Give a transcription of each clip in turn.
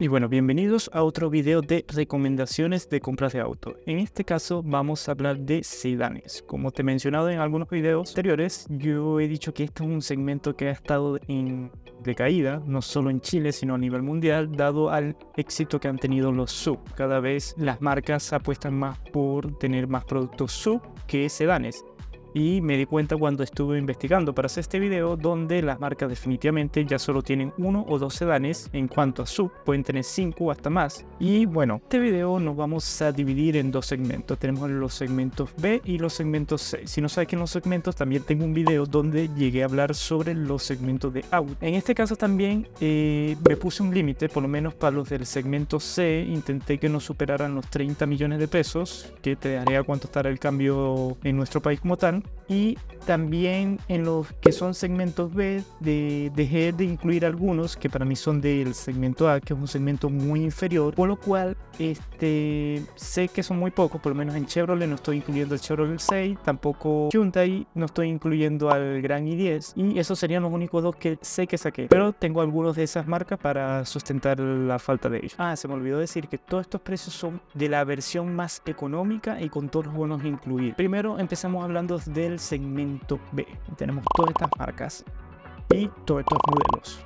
Y bueno, bienvenidos a otro video de recomendaciones de compras de auto. En este caso vamos a hablar de sedanes. Como te he mencionado en algunos videos anteriores, yo he dicho que este es un segmento que ha estado en decaída, no solo en Chile, sino a nivel mundial, dado al éxito que han tenido los SUV. Cada vez las marcas apuestan más por tener más productos SUV que sedanes. Y me di cuenta cuando estuve investigando para hacer este video, donde las marcas definitivamente ya solo tienen uno o dos sedanes. En cuanto a SUV, pueden tener 5 o hasta más. Y bueno, este video nos vamos a dividir en dos segmentos. Tenemos los segmentos B y los segmentos C. Si no sabes qué son los segmentos, también tengo un video donde llegué a hablar sobre los segmentos de auto. En este caso también me puse un límite, por lo menos para los del segmento C. Intenté que no superaran los 30 millones de pesos, que te daré a cuánto estará el cambio en nuestro país como tal. Y también en los que son segmentos B, dejé de incluir algunos que para mí son del segmento A, que es un segmento muy inferior, por lo cual sé que son muy pocos. Por lo menos en Chevrolet no estoy incluyendo el Chevrolet 6, tampoco Hyundai, no estoy incluyendo al Gran i10, y esos serían los únicos dos que sé que saqué, pero tengo algunos de esas marcas para sustentar la falta de ellos. Se me olvidó decir que todos estos precios son de la versión más económica y con todos los bonos incluidos. Primero empezamos hablando del segmento B. Tenemos todas estas marcas y todos estos modelos.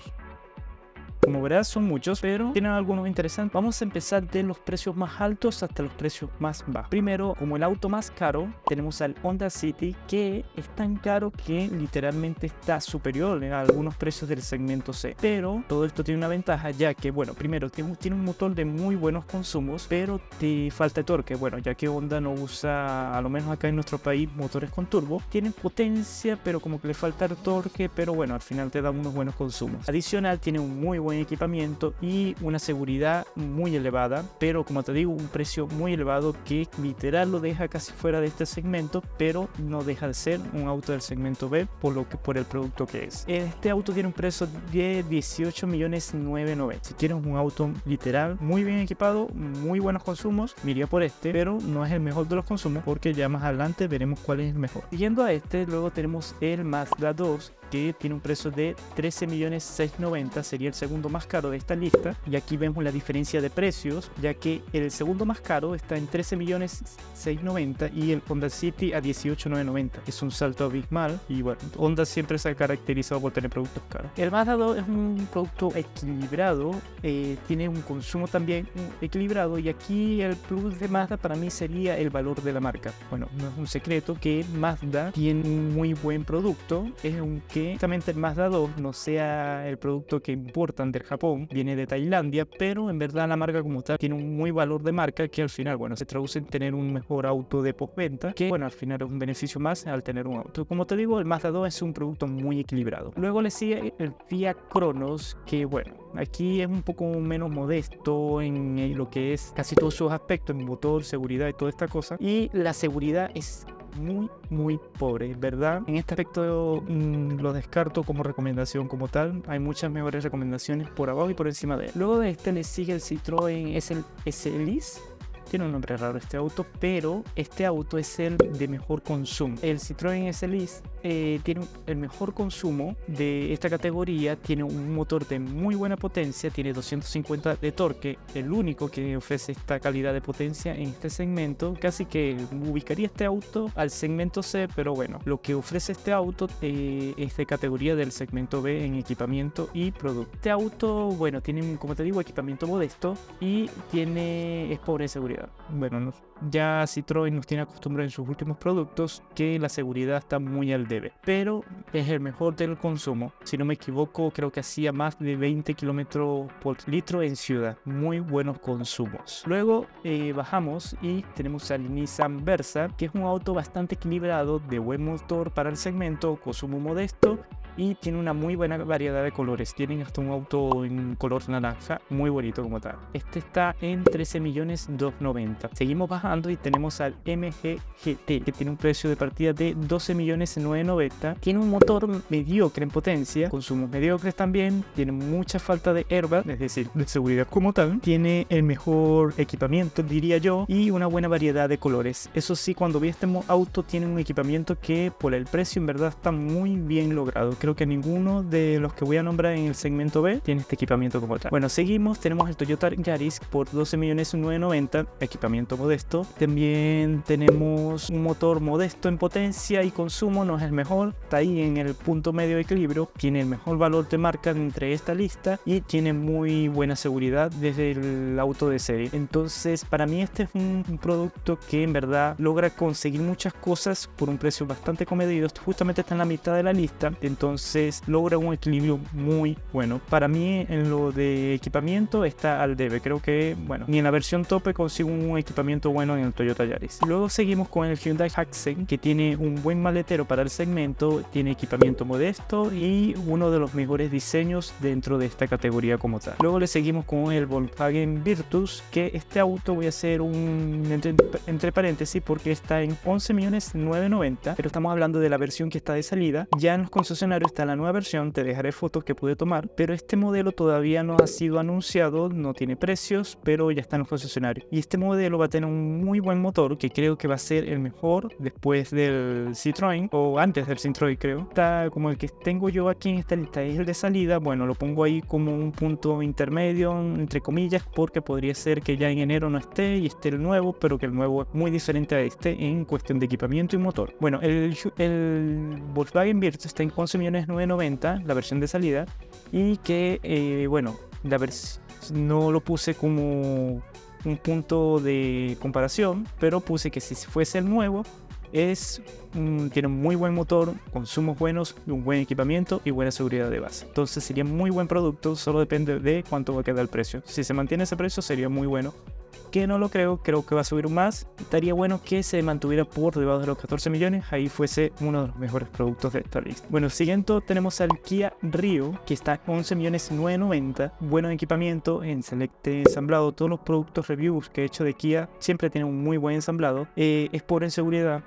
Como verás, son muchos, pero tienen algunos interesantes. Vamos a empezar de los precios más altos hasta los precios más bajos. Primero, como el auto más caro, tenemos al Honda City, que es tan caro que literalmente está superior a algunos precios del segmento C. Pero todo esto tiene una ventaja, ya que, bueno, primero, tiene un motor de muy buenos consumos, pero te falta torque. Bueno, ya que Honda no usa, a lo menos acá en nuestro país, motores con turbo. Tienen potencia, pero como que le falta el torque, pero bueno, al final te da unos buenos consumos. Adicional, tiene un muy buen equipamiento y una seguridad muy elevada, pero como te digo, un precio muy elevado que literal lo deja casi fuera de este segmento, pero no deja de ser un auto del segmento B por el producto que es. Este auto tiene un precio de 18.990.000. Si quieres un auto literal muy bien equipado, muy buenos consumos, me iría por este, pero no es el mejor de los consumos, porque ya más adelante veremos cuál es el mejor. Siguiendo a este, luego tenemos el Mazda 2, que tiene un precio de 13.690.000, sería el segundo más caro de esta lista, y aquí vemos la diferencia de precios, ya que el segundo más caro está en 13.690.000 y el Honda City a 18.990.000. Es un salto abismal, y bueno, Honda siempre se ha caracterizado por tener productos caros. El Mazda 2 es un producto equilibrado, tiene un consumo también equilibrado, y aquí el plus de Mazda para mí sería el valor de la marca. Bueno, no es un secreto que Mazda tiene un muy buen producto, es un que justamente el Mazda 2 no sea el producto que importan del Japón, viene de Tailandia, pero en verdad la marca como tal tiene un muy valor de marca, que al final, bueno, se traduce en tener un mejor auto de postventa, que bueno, al final es un beneficio más al tener un auto. Como te digo, el Mazda 2 es un producto muy equilibrado. Luego le sigue el Fiat Cronos, que bueno, aquí es un poco menos modesto en lo que es casi todos sus aspectos, en motor, seguridad y toda esta cosa, y la seguridad es muy pobre, ¿verdad? En este aspecto lo descarto como recomendación como tal. Hay muchas mejores recomendaciones por abajo y por encima de él. Luego de este le sigue el Citroën SLIS. Tiene un nombre raro este auto, pero este auto es el de mejor consumo. El Citroën SLIS tiene el mejor consumo de esta categoría, tiene un motor de muy buena potencia, tiene 250 de torque, el único que ofrece esta calidad de potencia en este segmento. Casi que ubicaría este auto al segmento C, pero bueno, lo que ofrece este auto es de categoría del segmento B en equipamiento y producto. Este auto, bueno, tiene, como te digo, equipamiento modesto y es pobre en seguridad. Bueno, ya Citroën nos tiene acostumbrados en sus últimos productos que la seguridad está muy al debe, pero es el mejor del consumo. Si no me equivoco, creo que hacía más de 20 kilómetros por litro en ciudad. Muy buenos consumos. Luego bajamos y tenemos al Nissan Versa, que es un auto bastante equilibrado, de buen motor para el segmento, consumo modesto, y tiene una muy buena variedad de colores. Tienen hasta un auto en color naranja muy bonito como tal. Este está en 13.290.000. Seguimos bajando bajando y tenemos al MG GT, que tiene un precio de partida de 12.990.000. Tiene un motor mediocre en potencia, consumos mediocres también, tiene mucha falta de airbag, es decir, de seguridad como tal. Tiene el mejor equipamiento, diría yo, y una buena variedad de colores. Eso sí, cuando vi este auto tiene un equipamiento que por el precio en verdad está muy bien logrado. Creo que ninguno de los que voy a nombrar en el segmento B tiene este equipamiento como tal. Bueno, seguimos, tenemos el Toyota Yaris por 12.990.000, equipamiento modesto. También tenemos un motor modesto en potencia y consumo, no es el mejor, está ahí en el punto medio de equilibrio, tiene el mejor valor de marca entre esta lista y tiene muy buena seguridad desde el auto de serie. Entonces, para mí este es un producto que en verdad logra conseguir muchas cosas por un precio bastante comedido. Justamente está en la mitad de la lista, entonces logra un equilibrio muy bueno. Para mí en lo de equipamiento está al debe. Creo que, bueno, ni en la versión tope consigo un equipamiento bueno en el Toyota Yaris. Luego seguimos con el Hyundai Accent, que tiene un buen maletero para el segmento, tiene equipamiento modesto y uno de los mejores diseños dentro de esta categoría como tal. Luego le seguimos con el Volkswagen Virtus, que este auto voy a hacer un entre paréntesis porque está en 11.990.000, pero estamos hablando de la versión que está de salida. Ya en los concesionarios está la nueva versión, te dejaré fotos que pude tomar, pero este modelo todavía no ha sido anunciado, no tiene precios, pero ya está en los concesionarios. Y este modelo va a tener un muy buen motor que creo que va a ser el mejor después del Citroën, o antes del Citroën creo. Está como el que tengo yo aquí en esta lista, es el de salida. Bueno, lo pongo ahí como un punto intermedio, entre comillas, porque podría ser que ya en enero no esté y esté el nuevo, pero que el nuevo es muy diferente a este en cuestión de equipamiento y motor. Bueno, el Volkswagen Virtus está en 11.990.000, la versión de salida, y que, bueno, no lo puse como un punto de comparación, pero puse que si fuese el nuevo, tiene un muy buen motor, consumos buenos, un buen equipamiento y buena seguridad de base. Entonces sería muy buen producto, solo depende de cuánto va a quedar el precio. Si se mantiene ese precio sería muy bueno, que no lo creo que va a subir más. Estaría bueno que se mantuviera por debajo de los 14 millones, ahí fuese uno de los mejores productos de esta lista. Bueno, siguiente tenemos al Kia Rio, que está en 11.990.000, bueno equipamiento, en selecte ensamblado. Todos los productos reviews que he hecho de Kia siempre tienen un muy buen ensamblado, es pobre en seguridad,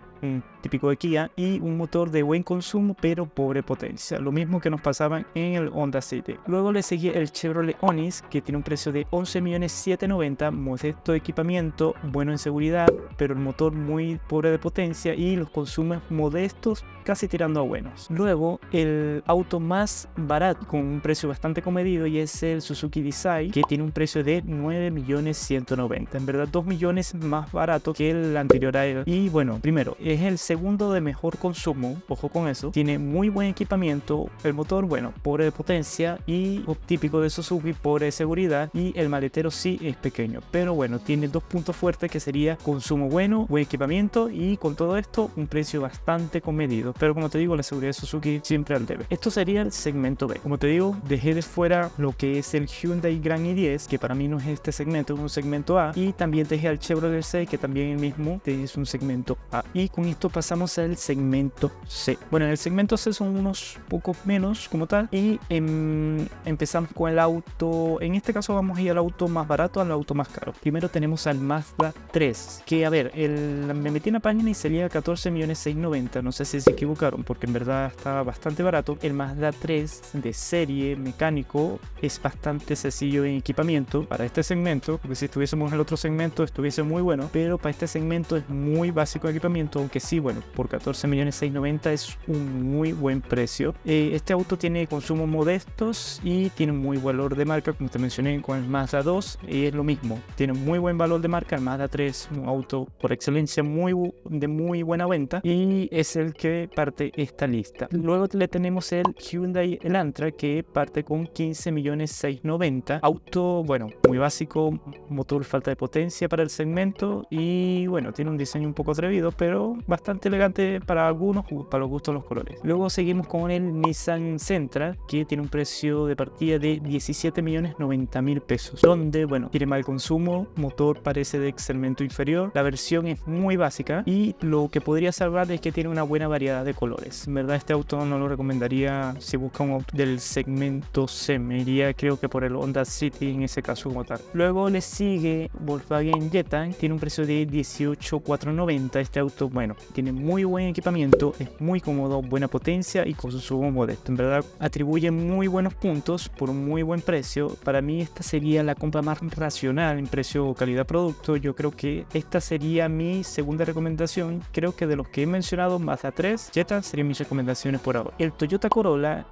típico de Kia, y un motor de buen consumo pero pobre potencia, lo mismo que nos pasaba en el Honda City. Luego le seguí el Chevrolet Onix, que tiene un precio de 11.790.000, modesto de equipamiento, bueno en seguridad, pero el motor muy pobre de potencia y los consumos modestos, casi tirando a buenos. Luego el auto más barato con un precio bastante comedido, y es el Suzuki Desire, que tiene un precio de 9.190.000, en verdad 2 millones más barato que el anterior a él. Y bueno, primero, es el segundo de mejor consumo, ojo con eso, tiene muy buen equipamiento, el motor, bueno, pobre de potencia y típico de Suzuki, pobre de seguridad, y el maletero sí es pequeño, pero bueno, tiene dos puntos fuertes que sería consumo bueno, buen equipamiento y con todo esto un precio bastante comedido, pero como te digo, la seguridad de Suzuki siempre al debe. Esto sería el segmento B. Como te digo, dejé de fuera lo que es el Hyundai Grand i10, que para mí no es este segmento, es un segmento A, y también dejé al Chevrolet C, que también el mismo es un segmento A. Y con esto pasamos al segmento C. Bueno, en el segmento C son unos pocos menos como tal, y empezamos con el auto. En este caso vamos a ir al auto más barato al auto más caro. Primero tenemos al Mazda 3, que a ver, me metí en la página y salía 14.690.000, no sé si se equivocaron porque en verdad está bastante barato. El Mazda 3 de serie mecánico es bastante sencillo en equipamiento para este segmento, porque si estuviésemos en el otro segmento estuviese muy bueno, pero para este segmento es muy básico de equipamiento, aunque sí, bueno, por 14.690.000 es un muy buen precio. Este auto tiene consumos modestos y tiene un muy buen valor de marca, como te mencioné con el Mazda 2, y es lo mismo, tiene muy buen valor de marca. El Mazda 3, un auto por excelencia de muy buena venta, y es el que parte esta lista. Luego le tenemos el Hyundai Elantra, que parte con 15.690.000, auto, bueno, muy básico, motor falta de potencia para el segmento, y bueno, tiene un diseño un poco atrevido, pero pero bastante elegante para algunos, para los gustos de los colores. Luego seguimos con el Nissan Sentra, que tiene un precio de partida de 17.090.000 pesos, donde, bueno, tiene mal consumo, motor parece de segmento inferior, la versión es muy básica y lo que podría salvar es que tiene una buena variedad de colores. En verdad este auto no lo recomendaría si busca un auto del segmento C, me iría creo que por el Honda City en ese caso como tal. Luego le sigue Volkswagen Jetta, tiene un precio de 18.490. Este auto, bueno, tiene muy buen equipamiento, es muy cómodo, buena potencia y consumo modesto. En verdad atribuye muy buenos puntos por un muy buen precio. Para mí esta sería la compra más racional en precio calidad-producto. Yo creo que esta sería mi segunda recomendación. Creo que de los que he mencionado, Mazda 3, Jetta serían mis recomendaciones por ahora. El Toyota Corolla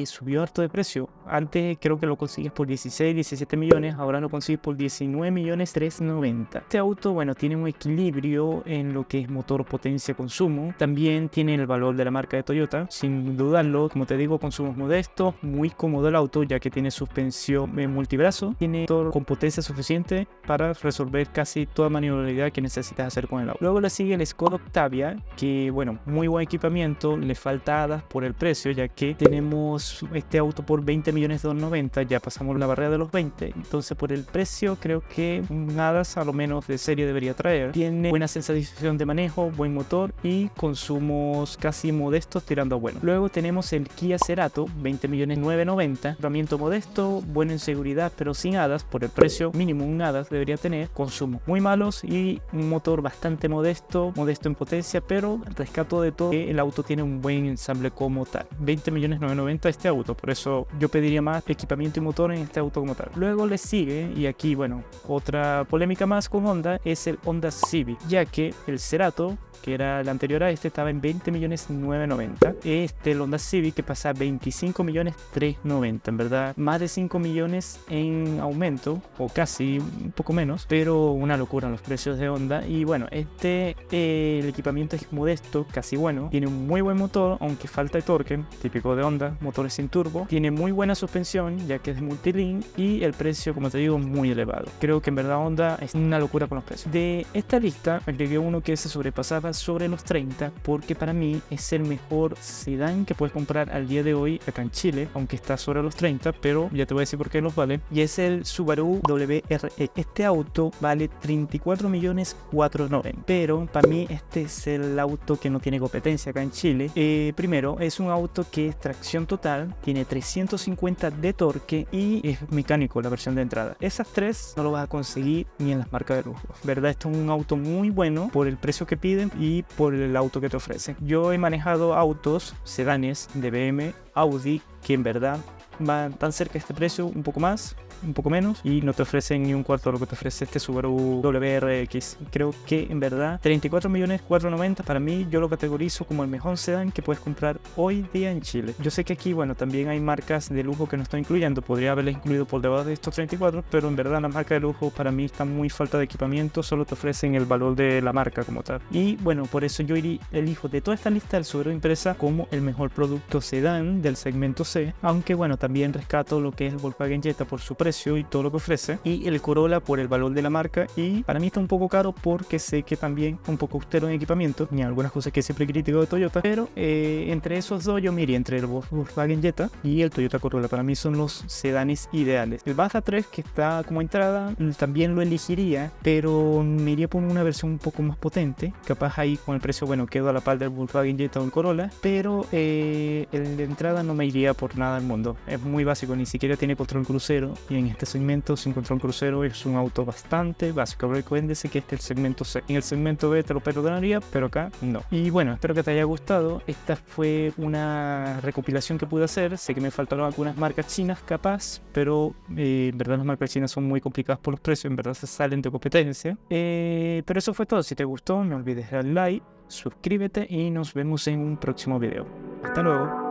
subió harto de precio. Antes creo que lo consigues por 16, 17 millones, ahora lo consigues por 19.390.000. Este auto, bueno, tiene un equilibrio en lo que es motor, potencia, consumo. También tiene el valor de la marca de Toyota, sin dudarlo. Como te digo, consumos modestos, muy cómodo el auto ya que tiene suspensión multibrazo, tiene todo con potencia suficiente para resolver casi toda maniobrabilidad que necesitas hacer con el auto. Luego le sigue el Skoda Octavia, que bueno, muy buen equipamiento, le falta hadas por el precio ya que tenemos este auto por 20.290.000, ya pasamos la barrera de los 20, entonces por el precio creo que un hadas a lo menos de serie debería traer. Tiene buena sensación de manejo, buen motor y consumos casi modestos tirando a bueno. Luego tenemos el Kia Cerato, 20.990.000, equipamiento modesto, bueno en seguridad pero sin hadas, por el precio mínimo un hadas debería tener, consumos muy malos y un motor bastante modesto en potencia, pero rescato de todo que el auto tiene un buen ensamble como tal. 20.990.000 este auto, por eso yo pediría más equipamiento y motor en este auto como tal. Luego le sigue, y aquí bueno, otra polémica más con Honda, es el Honda Civic, ya que el Cerato, que era el anterior a este, estaba en 20.990.000. El Honda Civic que pasa a 25.390.000, en verdad más de 5 millones en aumento, o casi un poco menos, pero una locura los precios de Honda. Y bueno, el equipamiento es modesto, casi bueno, tiene un muy buen motor, aunque falta de torque, típico de Honda, motores sin turbo, tiene muy buena suspensión, ya que es multilink, y el precio, como te digo, muy elevado. Creo que en verdad Honda es una locura con los precios. De esta lista agregué uno que se sobrepasaba sobre los 30, porque para mí es el mejor sedán que puedes comprar al día de hoy acá en Chile, aunque está sobre los 30, pero ya te voy a decir por qué los vale, y es el Subaru WRX. Este auto vale 34.490.000, pero para mí este es el auto que no tiene competencia acá en Chile. Primero, es un auto que es tracción total, tiene 350 de torque y es mecánico la versión de entrada. Esas tres no lo vas a conseguir ni en las marcas de lujo, ¿verdad? Esto es un auto muy bueno por el precio que piden y por el auto que te ofrecen. Yo he manejado autos, sedanes de BM, Audi, que en verdad van tan cerca de este precio, un poco más, un poco menos, y no te ofrecen ni un cuarto de lo que te ofrece este Subaru WRX. Creo que en verdad 34.490.000 para mí, yo lo categorizo como el mejor sedán que puedes comprar hoy día en Chile. Yo sé que aquí, bueno, también hay marcas de lujo que no estoy incluyendo, podría haberlas incluido por debajo de estos 34, pero en verdad las marcas de lujo para mí están muy falta de equipamiento, solo te ofrecen el valor de la marca como tal. Y bueno, por eso yo elijo de toda esta lista el Subaru Impreza como el mejor producto sedán del segmento C, aunque bueno, también rescato lo que es el Volkswagen Jetta por su precio y todo lo que ofrece, y el Corolla por el valor de la marca, y para mí está un poco caro porque sé que también un poco austero en equipamiento, ni algunas cosas que siempre critico de Toyota, pero entre esos dos yo miré entre el Volkswagen Jetta y el Toyota Corolla. Para mí son los sedanes ideales. El Mazda 3, que está como entrada, también lo elegiría, pero me iría por una versión un poco más potente, capaz ahí con el precio, bueno, quedo a la par del Volkswagen Jetta o el Corolla, pero el de entrada no me iría por nada del mundo, es muy básico, ni siquiera tiene control crucero, y en este segmento sin control crucero es un auto bastante básico. Recuérdese que este es el segmento C, en el segmento B te lo perdonaría, pero acá no. Y bueno, espero que te haya gustado. Esta fue una recopilación que pude hacer, sé que me faltaron algunas marcas chinas capaz, pero en verdad las marcas chinas son muy complicadas por los precios, en verdad se salen de competencia, pero eso fue todo. Si te gustó no olvides dar like, suscríbete y nos vemos en un próximo video. Hasta luego.